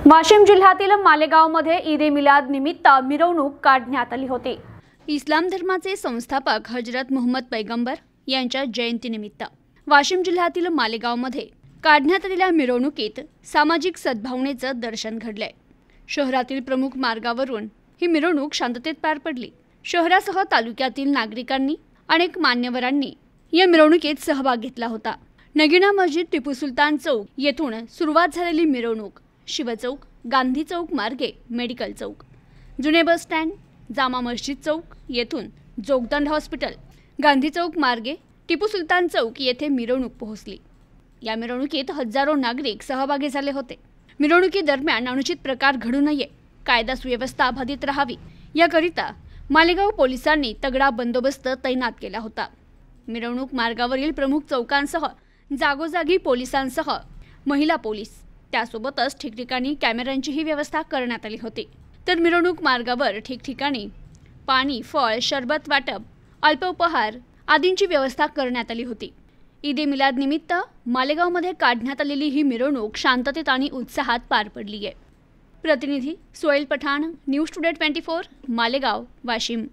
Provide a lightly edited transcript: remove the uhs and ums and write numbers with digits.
वाशिम जिल्ह्यातील मालेगावमध्ये ईद ए मिलाद निमित्त मिरवणूक काढण्यात आली होती। इस्लाम धर्माचे संस्थापक हजरत मुहम्मद पैगंबर यांच्या जयंतीनिमित्त वाशिम जिल्ह्यातील मालेगावमध्ये काढण्यात आलेल्या मिरवणुकीत सामाजिक सद्भावनेचं दर्शन घडले। शहरातील प्रमुख मार्गावरून ही मिरवणूक शांततेत पार पडली। शहरासह तालुक्यातील नागरिकांनी अनेक मान्यवरांनी या मिरवणुकीत सहभाग घेतला होता। नगीना मस्जिद, टिपू सुलतान चौक येथून सुरुवात झालेली मिरवणूक शिवचौक, गांधी चौक मार्गे मेडिकल चौक, जुने बस स्टँड, जामा मस्जिद चौक येथून जोगदंड हॉस्पिटल, गांधी चौक मार्गे टिपू सुलतान चौक येथे मिरवणूक पोहोचली। या मिरवणुकीत हजारो नागरिक सहभागी झाले होते। मिरवणुकीदरम्यान अनुचित प्रकार घडू नये, कायदा सुव्यवस्था बाधित राहावी याकरिता मालेगाव पोलिसांनी तगडा बंदोबस्त तैनात केला होता। मिरवणूक मार्गावरील प्रमुख चौकांसह जागोजागी पोलिसांसह महिला पोलीस, त्यासोबतच ठिकठिकाणी कॅमेऱ्यांचीही व्यवस्था करण्यात आली होती। तर मिरवणूक मार्गावर ठिकठिकाणी पाणी, फळ, सरबत वाटप, अल्प उपहार आदींची व्यवस्था करण्यात आली होती। ईद ए मिलाद निमित्त मालेगावमध्ये काढण्यात आलेली ही मिरवणूक शांततेत आणि उत्साहात पार पडली आहे। प्रतिनिधी सोहेल पठाण, न्यूज टुडे 24, मालेगाव, वाशिम।